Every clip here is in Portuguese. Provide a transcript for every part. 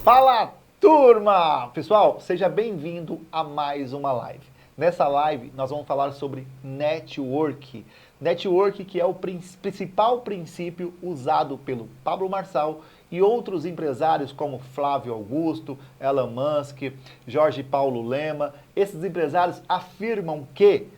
Fala, turma! Pessoal, seja bem-vindo a mais uma live. Nessa live, nós vamos falar sobre network. Network que é o principal princípio usado pelo Pablo Marçal e outros empresários como Flávio Augusto, Elon Musk, Jorge Paulo Lema. Esses empresários afirmam que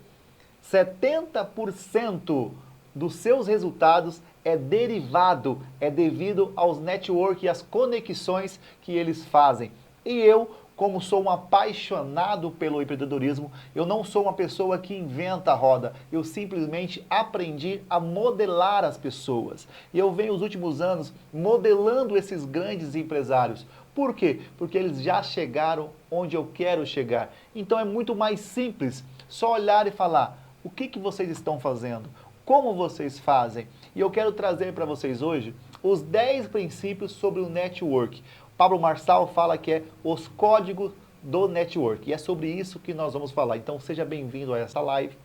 70% dos seus resultados é derivado, é devido aos network e às conexões que eles fazem. E eu, como sou um apaixonado pelo empreendedorismo, eu não sou uma pessoa que inventa a roda, eu simplesmente aprendi a modelar as pessoas. E eu venho os últimos anos modelando esses grandes empresários. Por quê? Porque eles já chegaram onde eu quero chegar. Então é muito mais simples só olhar e falar: o que vocês estão fazendo? Como vocês fazem? E eu quero trazer para vocês hoje os 10 princípios sobre o network. Pablo Marçal fala que é os códigos do network. E é sobre isso que nós vamos falar. Então seja bem-vindo a essa live.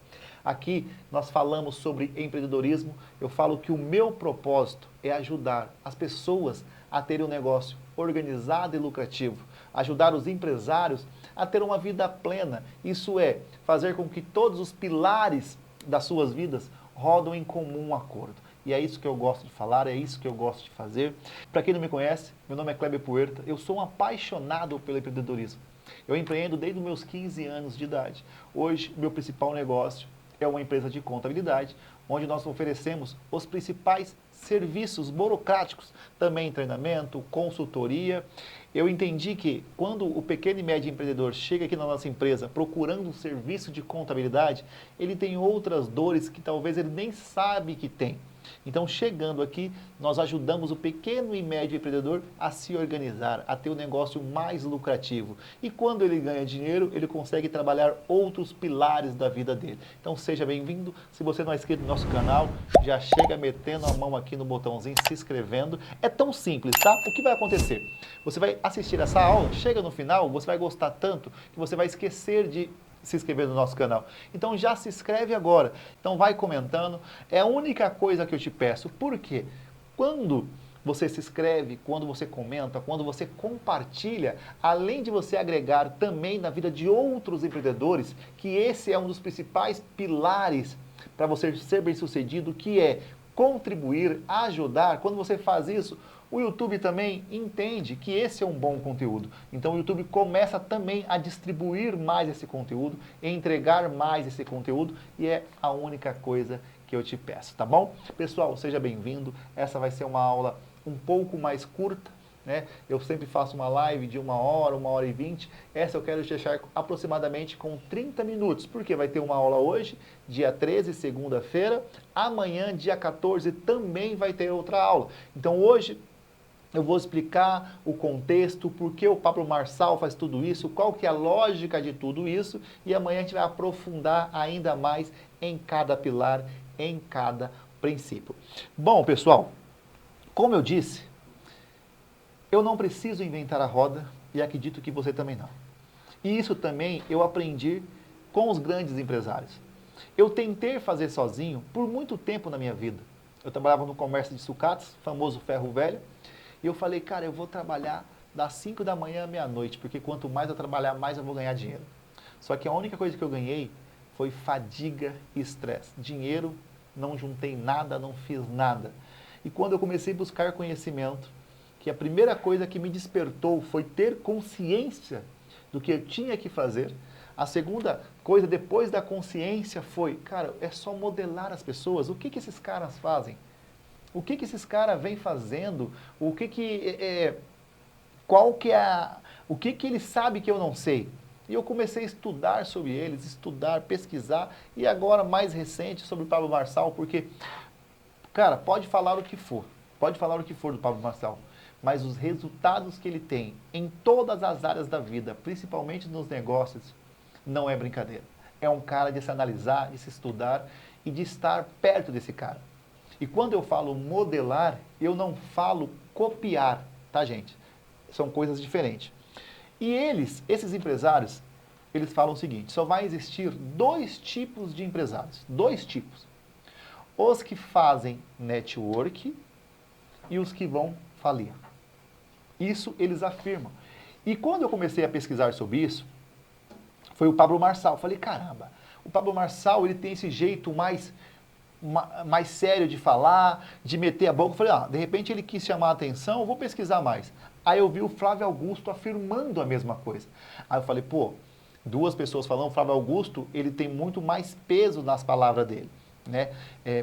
Aqui nós falamos sobre empreendedorismo. Eu falo que o meu propósito é ajudar as pessoas a terem um negócio organizado e lucrativo. Ajudar os empresários a ter uma vida plena. Isso é, fazer com que todos os pilares das suas vidas rodam em comum acordo. E é isso que eu gosto de falar, é isso que eu gosto de fazer. Para quem não me conhece, meu nome é Kleber Puerta, eu sou um apaixonado pelo empreendedorismo. Eu empreendo desde os meus 15 anos de idade. Hoje, meu principal negócio é uma empresa de contabilidade, onde nós oferecemos os principais serviços burocráticos, também treinamento, consultoria. Eu entendi que quando o pequeno e médio empreendedor chega aqui na nossa empresa procurando um serviço de contabilidade, ele tem outras dores que talvez ele nem sabe que tem. Então, chegando aqui, nós ajudamos o pequeno e médio empreendedor a se organizar, a ter um negócio mais lucrativo. E quando ele ganha dinheiro, ele consegue trabalhar outros pilares da vida dele. Então, seja bem-vindo. Se você não é inscrito no nosso canal, já chega metendo a mão aqui no botãozinho, se inscrevendo. É tão simples, tá? O que vai acontecer? Você vai assistir essa aula, chega no final, você vai gostar tanto que você vai esquecer de se inscrever no nosso canal. Então já se inscreve agora. Então vai comentando. É a única coisa que eu te peço. Por quê? Quando você se inscreve, quando você comenta, quando você compartilha, além de você agregar também na vida de outros empreendedores, que esse é um dos principais pilares para você ser bem-sucedido, que é contribuir, ajudar. Quando você faz isso, o YouTube também entende que esse é um bom conteúdo. Então o YouTube começa também a distribuir mais esse conteúdo, entregar mais esse conteúdo, e é a única coisa que eu te peço, tá bom? Pessoal, seja bem-vindo. Essa vai ser uma aula um pouco mais curta, né? Eu sempre faço uma live de 1 hora e 20. Essa eu quero te deixar aproximadamente com 30 minutos, porque vai ter uma aula hoje, dia 13, segunda-feira. Amanhã, dia 14, também vai ter outra aula. Então hoje eu vou explicar o contexto, por que o Pablo Marçal faz tudo isso, qual que é a lógica de tudo isso, e amanhã a gente vai aprofundar ainda mais em cada pilar, em cada princípio. Bom, pessoal, como eu disse, eu não preciso inventar a roda e acredito que você também não. E isso também eu aprendi com os grandes empresários. Eu tentei fazer sozinho por muito tempo na minha vida. Eu trabalhava no comércio de sucatas, famoso ferro velho, e eu falei, cara, eu vou trabalhar das 5 da manhã à meia-noite, porque quanto mais eu trabalhar, mais eu vou ganhar dinheiro. Só que a única coisa que eu ganhei foi fadiga e estresse. Dinheiro, não juntei nada, não fiz nada. E quando eu comecei a buscar conhecimento, que a primeira coisa que me despertou foi ter consciência do que eu tinha que fazer. A segunda coisa, depois da consciência, foi, cara, é só modelar as pessoas. O que esses caras fazem? O que esses caras vêm fazendo? Qual que é o que eles sabem que eu não sei? E eu comecei a estudar sobre eles, estudar, pesquisar, e agora mais recente sobre o Pablo Marçal, porque, cara, pode falar o que for do Pablo Marçal, mas os resultados que ele tem em todas as áreas da vida, principalmente nos negócios, não é brincadeira. É um cara de se analisar, de se estudar e de estar perto desse cara. E quando eu falo modelar, eu não falo copiar, tá, gente? São coisas diferentes. E esses empresários, eles falam o seguinte: só vai existir 2 tipos de empresários. 2 tipos. Os que fazem network e os que vão falir. Isso eles afirmam. E quando eu comecei a pesquisar sobre isso, foi o Pablo Marçal. Falei, caramba, o Pablo Marçal, ele tem esse jeito mais sério de falar, de meter a boca. Eu falei, de repente ele quis chamar a atenção, eu vou pesquisar mais. Aí eu vi o Flávio Augusto afirmando a mesma coisa. Aí eu falei, pô, duas pessoas falando, o Flávio Augusto, ele tem muito mais peso nas palavras dele, né?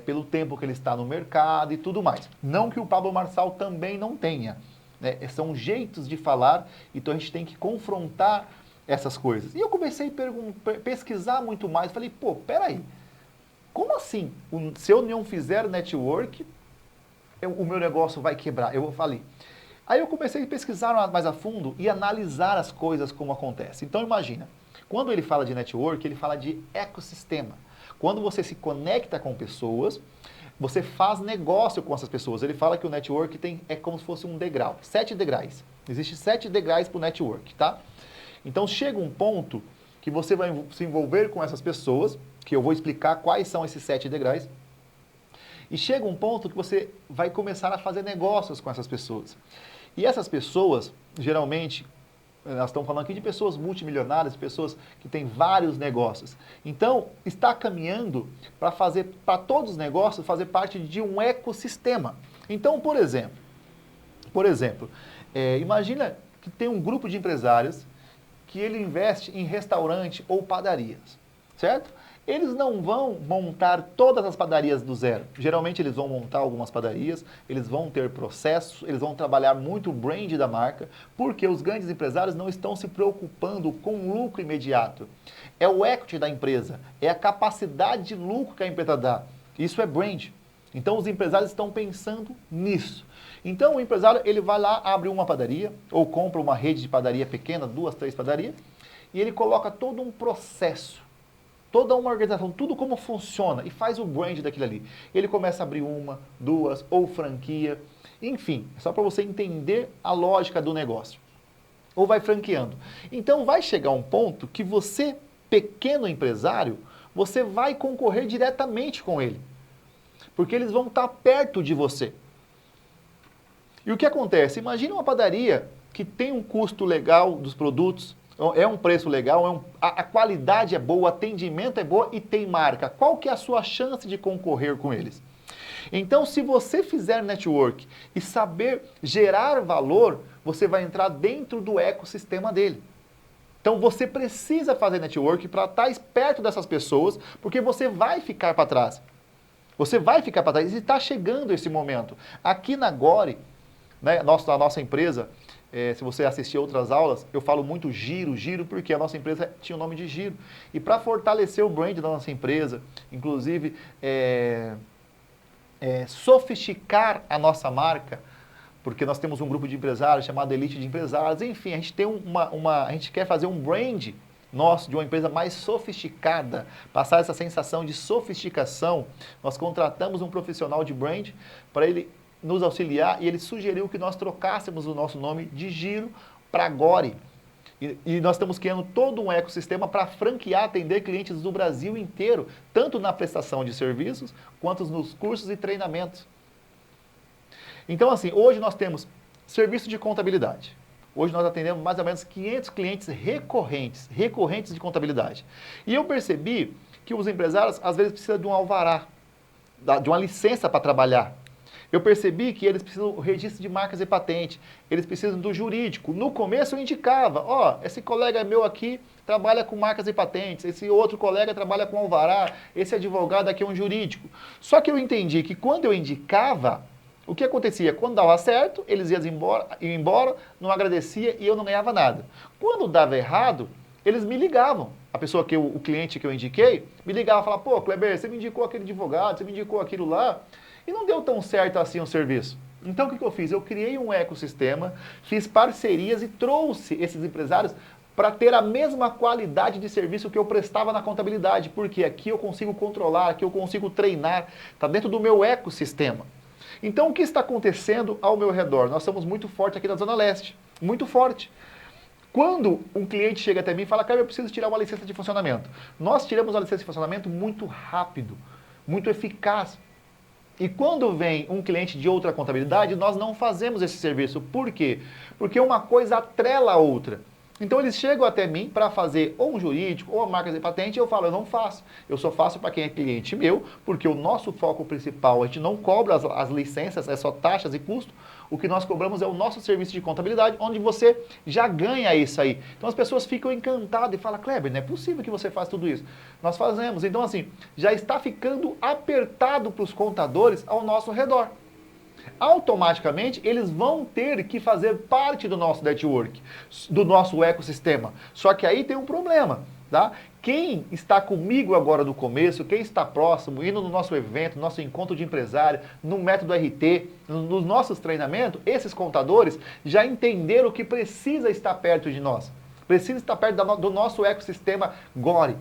Pelo tempo que ele está no mercado e tudo mais. Não que o Pablo Marçal também não tenha, né? São jeitos de falar, então a gente tem que confrontar essas coisas. E eu comecei a pesquisar muito mais, falei, pô, peraí, como assim? Se eu não fizer network, o meu negócio vai quebrar. Eu falei. Aí eu comecei a pesquisar mais a fundo e analisar as coisas como acontece. Então imagina, quando ele fala de network, ele fala de ecossistema. Quando você se conecta com pessoas, você faz negócio com essas pessoas. Ele fala que o network é como se fosse um degrau, 7 degraus. Existem 7 degraus para o network, tá? Então chega um ponto que você vai se envolver com essas pessoas, que eu vou explicar quais são esses 7 degraus, e chega um ponto que você vai começar a fazer negócios com essas pessoas. E essas pessoas, geralmente, nós estamos falando aqui de pessoas multimilionárias, pessoas que têm vários negócios. Então, está caminhando para todos os negócios, fazer parte de um ecossistema. Então, por exemplo, imagina que tem um grupo de empresários que ele investe em restaurante ou padarias, certo? Eles não vão montar todas as padarias do zero. Geralmente eles vão montar algumas padarias, eles vão ter processos, eles vão trabalhar muito o brand da marca, porque os grandes empresários não estão se preocupando com o lucro imediato. É o equity da empresa, é a capacidade de lucro que a empresa dá. Isso é brand. Então os empresários estão pensando nisso. Então o empresário ele vai lá, abre uma padaria, ou compra uma rede de padaria pequena, 2, 3 padarias, e ele coloca todo um processo, toda uma organização, tudo como funciona, e faz o brand daquilo ali. Ele começa a abrir 1, 2, ou franquia, enfim, é só para você entender a lógica do negócio. Ou vai franqueando. Então vai chegar um ponto que você, pequeno empresário, você vai concorrer diretamente com ele. Porque eles vão estar perto de você. E o que acontece? Imagina uma padaria que tem um custo legal dos produtos, é um preço legal, a qualidade é boa, o atendimento é boa e tem marca. Qual que é a sua chance de concorrer com eles? Então, se você fizer network e saber gerar valor, você vai entrar dentro do ecossistema dele. Então, você precisa fazer network para estar perto dessas pessoas, porque você vai ficar para trás. Você vai ficar para trás e está chegando esse momento. Aqui na Gore, né, a nossa empresa, se você assistir outras aulas, eu falo muito giro, porque a nossa empresa tinha o nome de Giro. E para fortalecer o brand da nossa empresa, inclusive sofisticar a nossa marca, porque nós temos um grupo de empresários chamado Elite de Empresários, enfim, a gente tem a gente quer fazer um brand nosso de uma empresa mais sofisticada, passar essa sensação de sofisticação. Nós contratamos um profissional de brand para ele nos auxiliar e ele sugeriu que nós trocássemos o nosso nome de Giro para Gore. E nós estamos criando todo um ecossistema para franquear, atender clientes do Brasil inteiro, tanto na prestação de serviços, quanto nos cursos e treinamentos. Então, assim, hoje nós temos serviço de contabilidade. Hoje nós atendemos mais ou menos 500 clientes recorrentes de contabilidade. E eu percebi que os empresários, às vezes, precisam de um alvará, de uma licença para trabalhar. Eu percebi que eles precisam do registro de marcas e patente, eles precisam do jurídico. No começo eu indicava, esse colega meu aqui trabalha com marcas e patentes, esse outro colega trabalha com alvará, esse advogado aqui é um jurídico. Só que eu entendi que quando eu indicava, o que acontecia? Quando dava certo, eles iam embora, não agradecia e eu não ganhava nada. Quando dava errado, eles me ligavam. A pessoa o cliente que eu indiquei, me ligava e falava, pô, Kleber, você me indicou aquele advogado, você me indicou aquilo lá, e não deu tão certo assim o serviço. Então o que eu fiz? Eu criei um ecossistema, fiz parcerias e trouxe esses empresários para ter a mesma qualidade de serviço que eu prestava na contabilidade, porque aqui eu consigo controlar, aqui eu consigo treinar, está dentro do meu ecossistema. Então o que está acontecendo ao meu redor? Nós somos muito fortes aqui na Zona Leste, muito forte. Quando um cliente chega até mim e fala, cara, eu preciso tirar uma licença de funcionamento. Nós tiramos uma licença de funcionamento muito rápido, muito eficaz. E quando vem um cliente de outra contabilidade, nós não fazemos esse serviço. Por quê? Porque uma coisa atrela a outra. Então eles chegam até mim para fazer ou um jurídico ou a marca de patente e eu falo, eu não faço. Eu só faço para quem é cliente meu, porque o nosso foco principal, a gente não cobra as licenças, é só taxas e custo. O que nós cobramos é o nosso serviço de contabilidade, onde você já ganha isso aí. Então as pessoas ficam encantadas e falam, Kleber, não é possível que você faça tudo isso. Nós fazemos. Então assim, já está ficando apertado para os contadores ao nosso redor. Automaticamente eles vão ter que fazer parte do nosso network, do nosso ecossistema. Só que aí tem um problema, tá? Quem está comigo agora no começo, quem está próximo, indo no nosso evento, nosso encontro de empresário, no método RT, nos nossos treinamentos, esses contadores já entenderam que precisa estar perto de nós. Precisa estar perto do nosso ecossistema GORE.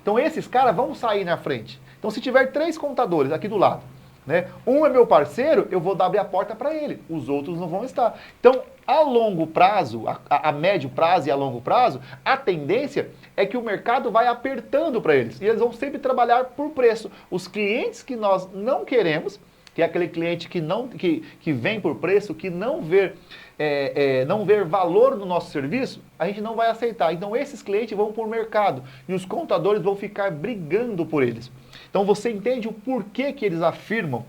Então esses caras vão sair na frente. Então se tiver 3 contadores aqui do lado, né? Um é meu parceiro, eu vou abrir a porta para ele, os outros não vão estar. Então, a longo prazo, a médio prazo e a longo prazo, a tendência é que o mercado vai apertando para eles. E eles vão sempre trabalhar por preço. Os clientes que nós não queremos, que é aquele cliente que vem por preço, que não vê valor no nosso serviço, a gente não vai aceitar. Então, esses clientes vão por mercado e os contadores vão ficar brigando por eles. Então você entende o porquê que eles afirmam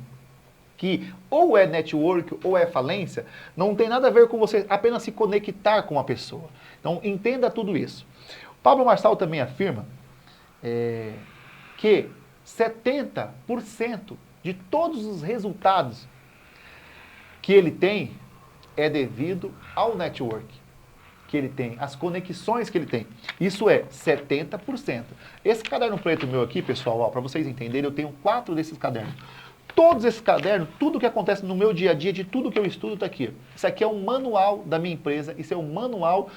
que ou é network ou é falência, não tem nada a ver com você apenas se conectar com uma pessoa. Então entenda tudo isso. O Pablo Marçal também afirma que 70% de todos os resultados que ele tem é devido ao network que ele tem, as conexões que ele tem. Isso é 70%. Esse caderno preto meu aqui, pessoal, para vocês entenderem, eu tenho 4 desses cadernos. Todos esses cadernos, tudo que acontece no meu dia a dia, de tudo que eu estudo, está aqui. Isso aqui é um manual da minha empresa, isso é um manual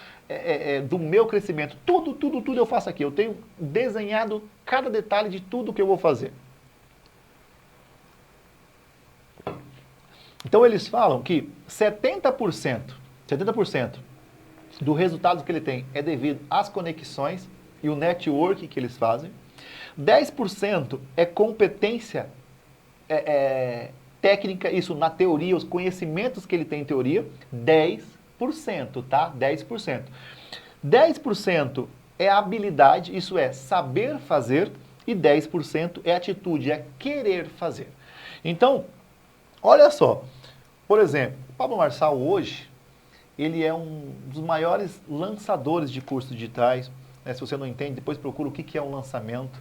do meu crescimento. Tudo eu faço aqui. Eu tenho desenhado cada detalhe de tudo que eu vou fazer. Então eles falam que 70% do resultado que ele tem é devido às conexões e o network que eles fazem. 10% é competência técnica, isso na teoria, os conhecimentos que ele tem em teoria. 10%, tá? 10%. 10% é habilidade, isso é saber fazer, e 10% é atitude, é querer fazer. Então, olha só, por exemplo, o Pablo Marçal hoje, ele é um dos maiores lançadores de cursos digitais. Se você não entende, depois procura o que é um lançamento,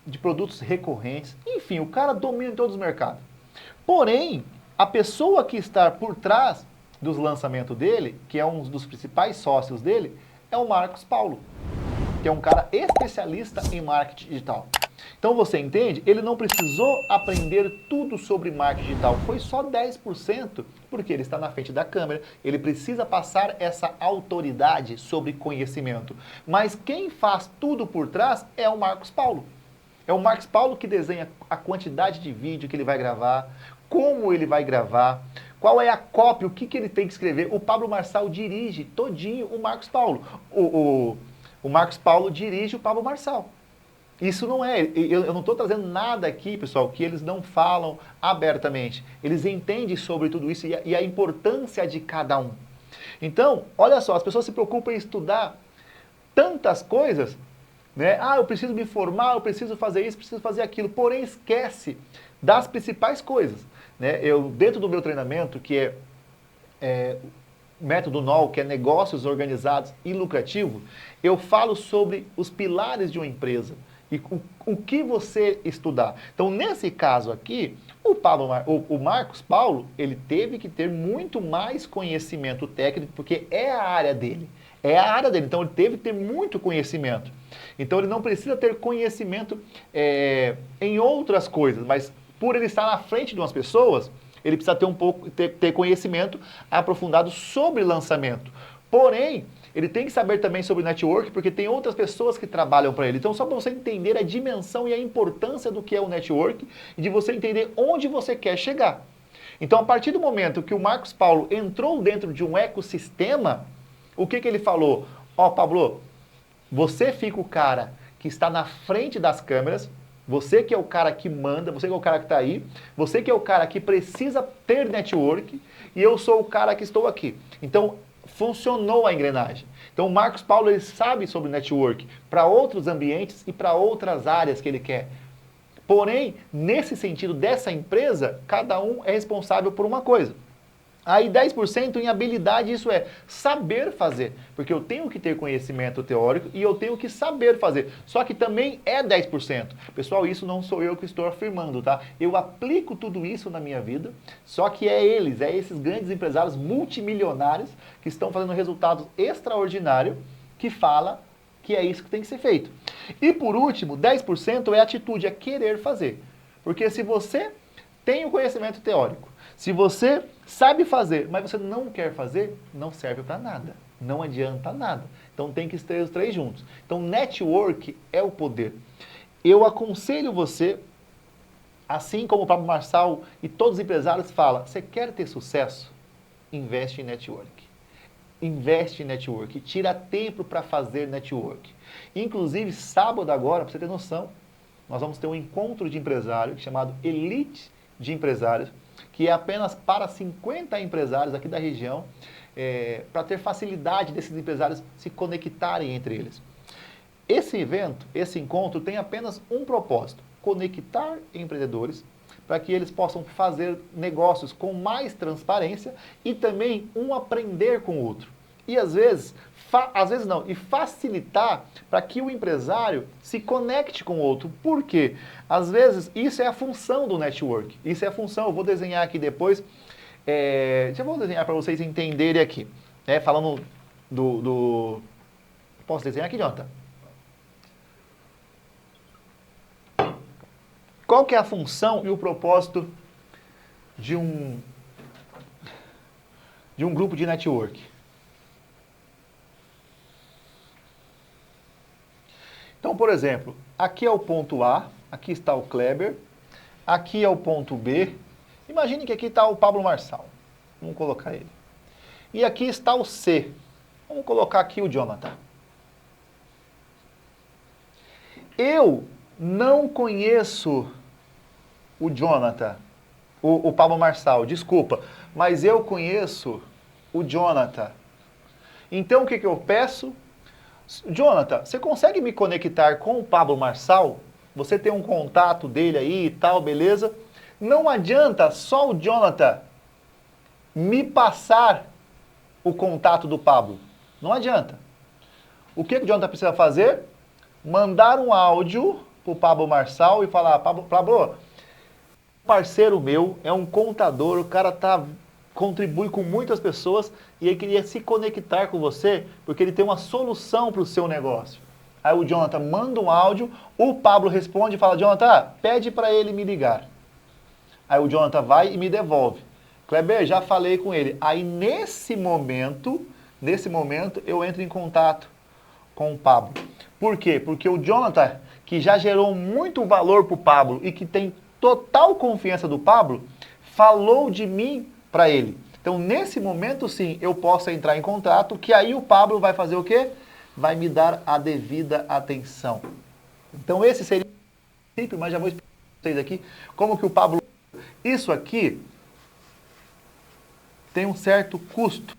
de produtos recorrentes. Enfim, o cara domina em todos os mercados. Porém, a pessoa que está por trás dos lançamentos dele, que é um dos principais sócios dele, é o Marcos Paulo, que é um cara especialista em marketing digital. Então você entende? Ele não precisou aprender tudo sobre marketing digital, foi só 10%, porque ele está na frente da câmera, ele precisa passar essa autoridade sobre conhecimento. Mas quem faz tudo por trás é o Marcos Paulo. É o Marcos Paulo que desenha a quantidade de vídeo que ele vai gravar, como ele vai gravar, qual é a copy, o que ele tem que escrever. O Pablo Marçal dirige todinho o Marcos Paulo. O Marcos Paulo dirige o Pablo Marçal. Isso não é, eu não estou trazendo nada aqui, pessoal, que eles não falam abertamente. Eles entendem sobre tudo isso e a importância de cada um. Então, olha só, as pessoas se preocupam em estudar tantas coisas, né? Ah, eu preciso me formar, eu preciso fazer isso, preciso fazer aquilo, porém esquece das principais coisas, né? Eu, dentro do meu treinamento, que é método NOL, que é negócios organizados e lucrativo, eu falo sobre os pilares de uma empresa. E o que você estudar. Então, nesse caso aqui, o Marcos Paulo, ele teve que ter muito mais conhecimento técnico, porque é a área dele. É a área dele, então ele teve que ter muito conhecimento. Então, ele não precisa ter conhecimento em outras coisas, mas por ele estar na frente de umas pessoas, ele precisa ter conhecimento aprofundado sobre lançamento. Porém, ele tem que saber também sobre network, porque tem outras pessoas que trabalham para ele. Então, só para você entender a dimensão e a importância do que é o network e de você entender onde você quer chegar. Então, a partir do momento que o Marcos Paulo entrou dentro de um ecossistema, o que ele falou? Ó, Pablo, você fica o cara que está na frente das câmeras, Você que é o cara que manda, você que é o cara que está aí, você que é o cara que precisa ter network, e eu sou o cara que estou aqui. Então, funcionou a engrenagem. Então, o Marcos Paulo ele sabe sobre network para outros ambientes e para outras áreas que ele quer. Porém, nesse sentido dessa empresa, cada um é responsável por uma coisa. Aí 10% em habilidade, isso é saber fazer, porque eu tenho que ter conhecimento teórico e eu tenho que saber fazer, só que também é 10%. Pessoal, isso não sou eu que estou afirmando, tá? Eu aplico tudo isso na minha vida, só que é esses grandes empresários multimilionários que estão fazendo resultados extraordinários que fala que é isso que tem que ser feito. E por último, 10% é atitude, é querer fazer. Porque se você tem o conhecimento teórico, se você sabe fazer, mas você não quer fazer, não serve para nada. Não adianta nada. Então tem que ter os três juntos. Então network é o poder. Eu aconselho você, assim como o Pablo Marçal e todos os empresários falam, você quer ter sucesso? Investe em network. Investe em network. Tira tempo para fazer network. Inclusive, sábado agora, para você ter noção, nós vamos ter um encontro de empresários chamado Elite de Empresários, que é apenas para 50 empresários aqui da região, para ter facilidade desses empresários se conectarem entre eles. Esse evento, esse encontro, tem apenas um propósito: conectar empreendedores para que eles possam fazer negócios com mais transparência e também um aprender com o outro. E às vezes não, e facilitar para que o empresário se conecte com o outro. Por quê? Às vezes, isso é a função do network. Isso é a função, eu vou desenhar aqui depois. Já vou desenhar para vocês entenderem aqui. Falando Posso desenhar aqui, Jonathan? Qual que é a função e o propósito de um grupo de network? Então, por exemplo, aqui é o ponto A, aqui está o Kleber, aqui é o ponto B. Imagine que aqui está o Pablo Marçal. Vamos colocar ele. E aqui está o C. Vamos colocar aqui o Jonathan. Eu não conheço o Jonathan, o Pablo Marçal, desculpa, mas eu conheço o Jonathan. Então, o que eu peço? Jonathan, você consegue me conectar com o Pablo Marçal? Você tem um contato dele aí e tal, beleza? Não adianta só o Jonathan me passar o contato do Pablo. Não adianta. O que o Jonathan precisa fazer? Mandar um áudio para o Pablo Marçal e falar: Pablo, parceiro meu, é um contador, o cara contribui com muitas pessoas e ele queria se conectar com você porque ele tem uma solução para o seu negócio. Aí o Jonathan manda um áudio, o Pablo responde e fala: Jonathan, pede para ele me ligar. Aí o Jonathan vai e me devolve. Kleber, já falei com ele. Aí nesse momento eu entro em contato com o Pablo. Por quê? Porque o Jonathan, que já gerou muito valor para o Pablo e que tem total confiança do Pablo, falou de mim para ele. Então, nesse momento, sim, eu posso entrar em contato, que aí o Pablo vai fazer o quê? Vai me dar a devida atenção. Então, esse seria o princípio, mas já vou explicar para vocês aqui como que o Pablo... Isso aqui tem um certo custo.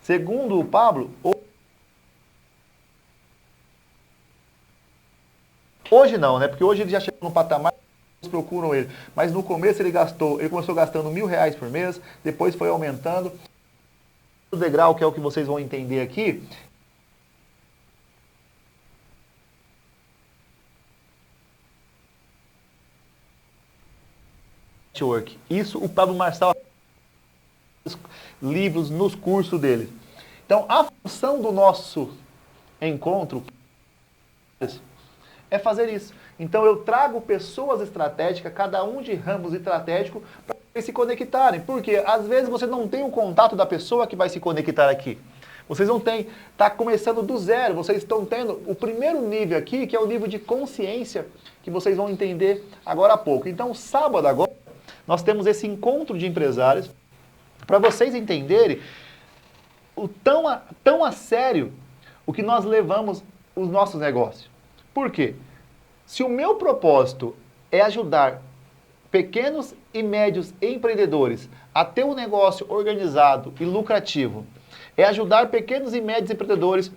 Segundo o Pablo, hoje não, né? Porque hoje ele já chegou no patamar, procuram ele. Mas no começo ele começou gastando R$1.000 por mês, depois foi aumentando. O degrau, que é o que vocês vão entender aqui, network. Isso o Pablo Marçal livros nos cursos dele. Então, a função do nosso encontro é fazer isso. Então, eu trago pessoas estratégicas, cada um de ramos estratégicos, para eles se conectarem. Porque, às vezes, você não tem o contato da pessoa que vai se conectar aqui. Vocês não têm, está começando do zero, vocês estão tendo o primeiro nível aqui, que é o nível de consciência, que vocês vão entender agora há pouco. Então, sábado agora, nós temos esse encontro de empresários, para vocês entenderem tão a sério o que nós levamos os nossos negócios. Por quê? Se o meu propósito é ajudar pequenos e médios empreendedores a ter um negócio organizado e lucrativo, é ajudar pequenos e médios empreendedores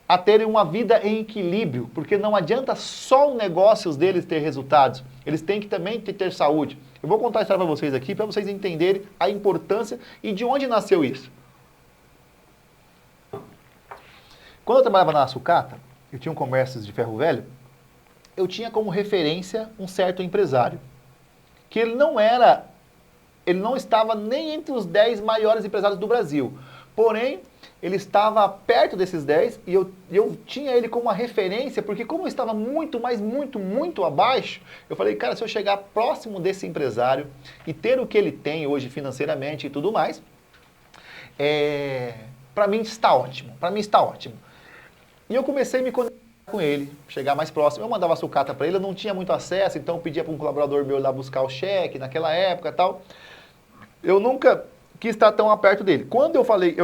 a terem uma vida em equilíbrio, porque não adianta só os negócios deles ter resultados, eles têm que também ter saúde. Eu vou contar a história para vocês aqui, para vocês entenderem a importância e de onde nasceu isso. Quando eu trabalhava na sucata, eu tinha um comércio de ferro velho, eu tinha como referência um certo empresário, que ele não estava nem entre os 10 maiores empresários do Brasil, porém, ele estava perto desses 10 e eu tinha ele como uma referência, porque como eu estava muito abaixo, eu falei, cara, se eu chegar próximo desse empresário e ter o que ele tem hoje financeiramente e tudo mais, para mim está ótimo, E eu comecei a me conectar com ele, chegar mais próximo. Eu mandava sucata para ele, eu não tinha muito acesso, então eu pedia para um colaborador meu lá buscar o cheque naquela época e tal. Eu nunca quis estar tão perto dele. Quando eu falei,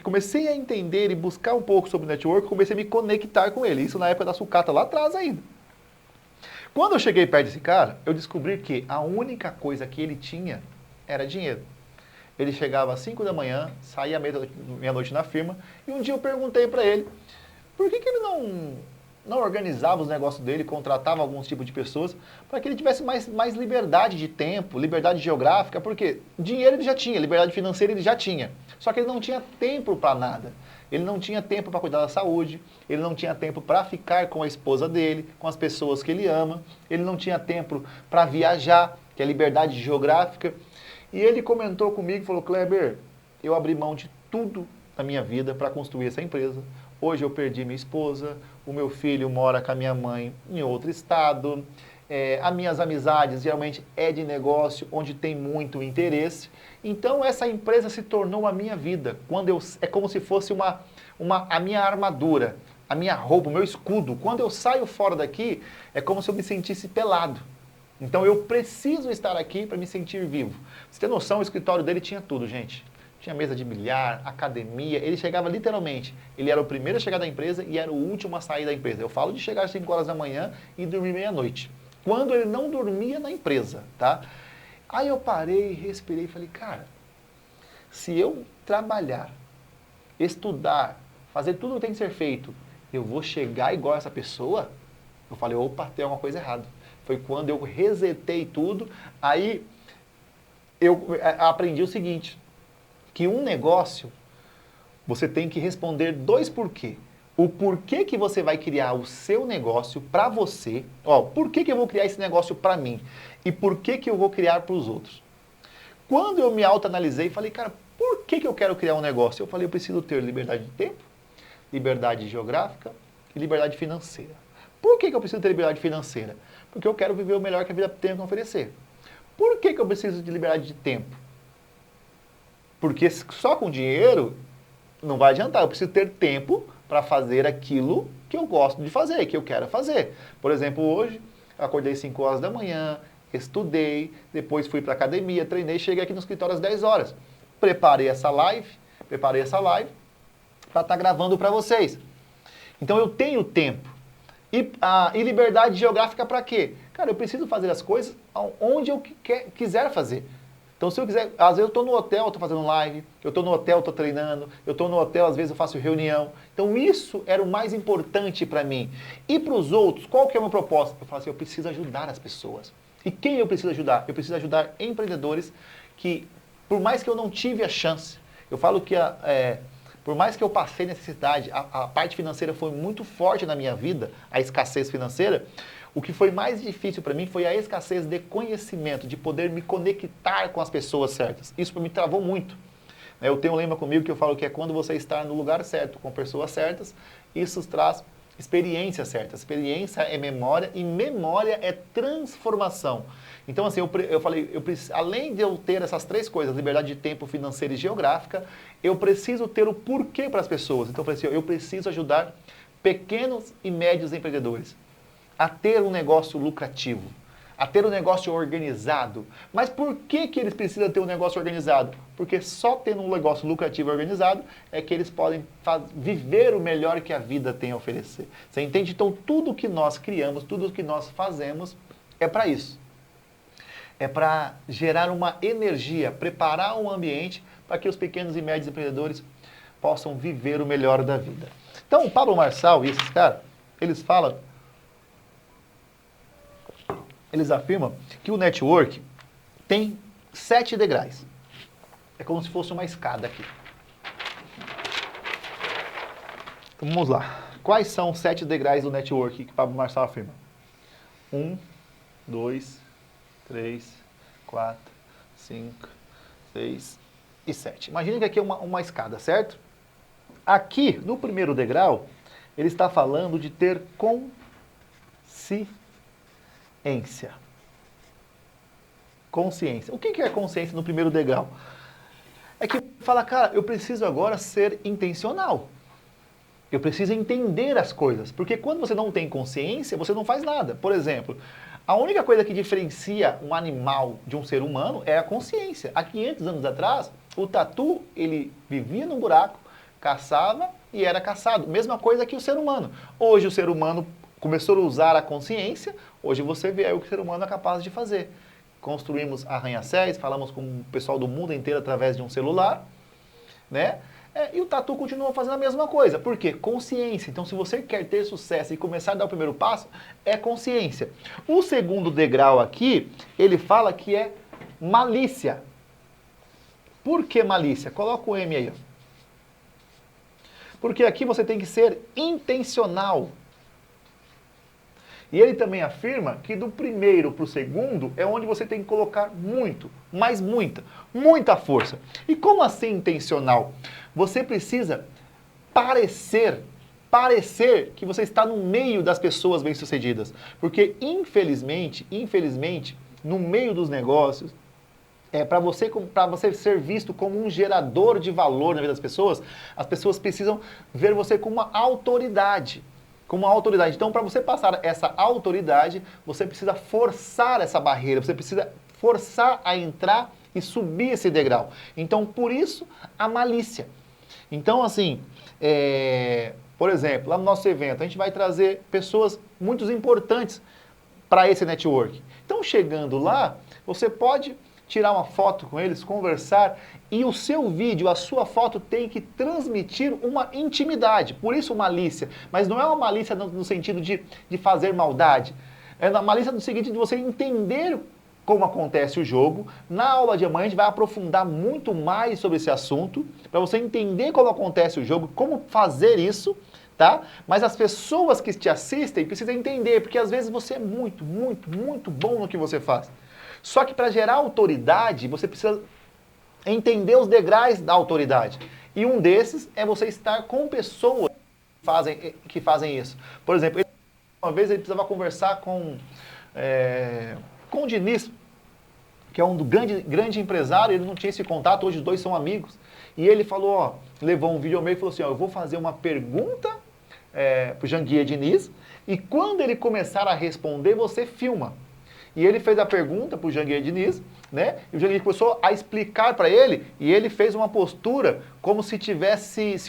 comecei a entender e buscar um pouco sobre network, comecei a me conectar com ele. Isso na época da sucata, lá atrás ainda. Quando eu cheguei perto desse cara, eu descobri que a única coisa que ele tinha era dinheiro. Ele chegava às 5 da manhã, saía meia-noite na firma, e um dia eu perguntei para ele, por que ele não organizava os negócios dele, contratava alguns tipos de pessoas, para que ele tivesse mais liberdade de tempo, liberdade geográfica, porque dinheiro ele já tinha, liberdade financeira ele já tinha, só que ele não tinha tempo para nada. Ele não tinha tempo para cuidar da saúde, ele não tinha tempo para ficar com a esposa dele, com as pessoas que ele ama, ele não tinha tempo para viajar, que é liberdade geográfica. E ele comentou comigo, falou, Kleber, eu abri mão de tudo na minha vida para construir essa empresa. Hoje eu perdi minha esposa, o meu filho mora com a minha mãe em outro estado, as minhas amizades geralmente é de negócio, onde tem muito interesse. Então essa empresa se tornou a minha vida, é como se fosse a minha armadura, a minha roupa, o meu escudo. Quando eu saio fora daqui, é como se eu me sentisse pelado. Então eu preciso estar aqui para me sentir vivo. Você tem noção, o escritório dele tinha tudo, gente. Tinha mesa de bilhar, academia, ele chegava literalmente, ele era o primeiro a chegar da empresa e era o último a sair da empresa. Eu falo de chegar às 5 horas da manhã e dormir meia-noite. Quando ele não dormia na empresa, tá? Aí eu parei, respirei e falei, cara, se eu trabalhar, estudar, fazer tudo o que tem que ser feito, eu vou chegar igual essa pessoa? Eu falei, opa, tem alguma coisa errada. Foi quando eu resetei tudo, aí eu aprendi o seguinte, que um negócio, você tem que responder 2 porquê. O porquê que você vai criar o seu negócio para você, por que eu vou criar esse negócio para mim? E por que eu vou criar para os outros? Quando eu me autoanalisei, falei, cara, por que eu quero criar um negócio? Eu falei, eu preciso ter liberdade de tempo, liberdade geográfica e liberdade financeira. Por que eu preciso ter liberdade financeira? Porque eu quero viver o melhor que a vida tem a oferecer. Por que eu preciso de liberdade de tempo? Porque só com dinheiro não vai adiantar. Eu preciso ter tempo para fazer aquilo que eu gosto de fazer, que eu quero fazer. Por exemplo, hoje, acordei 5 horas da manhã, estudei, depois fui para a academia, treinei, cheguei aqui no escritório às 10 horas. Preparei essa live para estar gravando para vocês. Então eu tenho tempo. E liberdade geográfica para quê? Cara, eu preciso fazer as coisas onde eu quiser fazer. Então, se eu quiser, às vezes eu estou no hotel, estou fazendo live, eu estou no hotel, estou treinando, eu estou no hotel, às vezes eu faço reunião. Então, isso era o mais importante para mim. E para os outros, qual que é o meu propósito? Eu falo assim, eu preciso ajudar as pessoas. E quem eu preciso ajudar? Eu preciso ajudar empreendedores que, por mais que eu não tive a chance, eu falo que por mais que eu passei necessidade, a parte financeira foi muito forte na minha vida, a escassez financeira, o que foi mais difícil para mim foi a escassez de conhecimento, de poder me conectar com as pessoas certas. Isso me travou muito. Eu tenho um lema comigo que eu falo que é quando você está no lugar certo, com pessoas certas, isso traz experiência certa. Experiência é memória e memória é transformação. Então, assim, eu falei, além de eu ter essas 3 coisas, liberdade de tempo, financeira e geográfica, eu preciso ter o porquê para as pessoas. Então, eu falei assim, eu preciso ajudar pequenos e médios empreendedores a ter um negócio lucrativo, a ter um negócio organizado. Mas por que eles precisam ter um negócio organizado? Porque só tendo um negócio lucrativo e organizado é que eles podem viver o melhor que a vida tem a oferecer. Você entende? Então tudo que nós criamos, tudo que nós fazemos é para isso. É para gerar uma energia, preparar um ambiente para que os pequenos e médios empreendedores possam viver o melhor da vida. Então o Pablo Marçal e esses caras, eles afirmam que o network tem 7 degraus. É como se fosse uma escada aqui. Então, vamos lá. Quais são os 7 degraus do network que o Pablo Marçal afirma? 1, 2, 3, 4, 5, 6 e 7. Imagina que aqui é uma escada, certo? Aqui, no primeiro degrau, ele está falando de ter consciência. O que é consciência no primeiro degrau? É que fala, cara, eu preciso agora ser intencional. Eu preciso entender as coisas. Porque quando você não tem consciência, você não faz nada. Por exemplo, a única coisa que diferencia um animal de um ser humano é a consciência. Há 500 anos atrás, o tatu, ele vivia num buraco, caçava e era caçado. Mesma coisa que o ser humano. Hoje o ser humano começou a usar a consciência, hoje você vê aí o que o ser humano é capaz de fazer. Construímos arranha-céus, falamos com o pessoal do mundo inteiro através de um celular, né? E o tatu continua fazendo a mesma coisa. Por quê? Consciência. Então, se você quer ter sucesso e começar a dar o primeiro passo, é consciência. O segundo degrau aqui, ele fala que é malícia. Por que malícia? Coloca o M aí. Ó. Porque aqui você tem que ser intencional. E ele também afirma que do primeiro para o segundo é onde você tem que colocar muito, mas muita força. E como assim intencional? Você precisa parecer que você está no meio das pessoas bem-sucedidas. Porque infelizmente, no meio dos negócios, para você ser visto como um gerador de valor na vida das pessoas, as pessoas precisam ver você como uma autoridade. Então, para você passar essa autoridade, você precisa forçar essa barreira, você precisa forçar a entrar e subir esse degrau. Então, por isso, a malícia. Então, assim, por exemplo, lá no nosso evento, a gente vai trazer pessoas muito importantes para esse network. Então, chegando lá, você pode tirar uma foto com eles, conversar, e o seu vídeo, a sua foto tem que transmitir uma intimidade. Por isso malícia. Mas não é uma malícia no sentido de fazer maldade. É uma malícia no seguinte de você entender como acontece o jogo. Na aula de amanhã a gente vai aprofundar muito mais sobre esse assunto, para você entender como acontece o jogo, como fazer isso, tá? Mas as pessoas que te assistem precisam entender, porque às vezes você é muito bom no que você faz. Só que para gerar autoridade, você precisa entender os degraus da autoridade. E um desses é você estar com pessoas que fazem isso. Por exemplo, uma vez ele precisava conversar com o Diniz, que é um grande empresário, ele não tinha esse contato, hoje os dois são amigos. E ele falou, levou um vídeo ao meio e falou assim, eu vou fazer uma pergunta para o Janguier Diniz, e quando ele começar a responder, você filma. E ele fez a pergunta para o Janguier Diniz, né? E o Janguier começou a explicar para ele, e ele fez uma postura como se o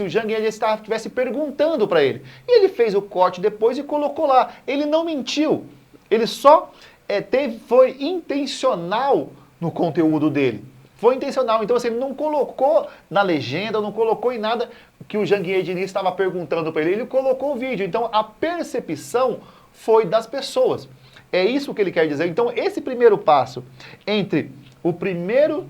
Janguier estivesse perguntando para ele. E ele fez o corte depois e colocou lá. Ele não mentiu, ele só foi intencional no conteúdo dele. Foi intencional, então assim, ele não colocou na legenda, não colocou em nada que o Janguier Diniz estava perguntando para ele, ele colocou o vídeo. Então a percepção foi das pessoas. É isso que ele quer dizer. Então, esse primeiro passo entre o primeiro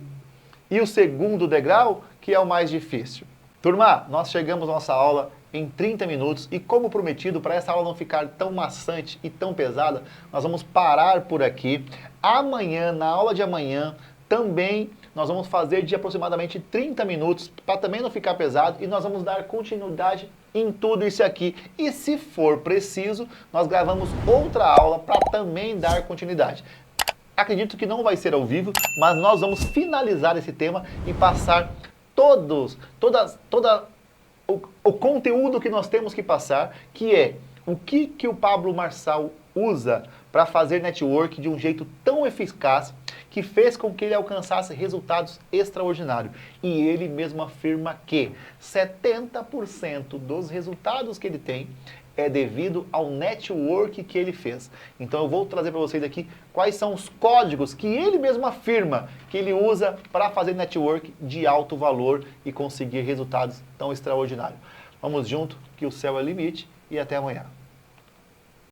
e o segundo degrau, que é o mais difícil. Turma, nós chegamos à nossa aula em 30 minutos e, como prometido, para essa aula não ficar tão maçante e tão pesada, nós vamos parar por aqui. Amanhã, na aula de amanhã, também nós vamos fazer de aproximadamente 30 minutos, para também não ficar pesado, e nós vamos dar continuidade em tudo isso aqui. E se for preciso, nós gravamos outra aula para também dar continuidade. Acredito que não vai ser ao vivo, mas nós vamos finalizar esse tema e passar todo o conteúdo que nós temos que passar, que é o que o Pablo Marçal usa para fazer network de um jeito tão eficaz que fez com que ele alcançasse resultados extraordinários. E ele mesmo afirma que 70% dos resultados que ele tem é devido ao network que ele fez. Então eu vou trazer para vocês aqui quais são os códigos que ele mesmo afirma que ele usa para fazer network de alto valor e conseguir resultados tão extraordinários. Vamos junto, que o céu é o limite, e até amanhã.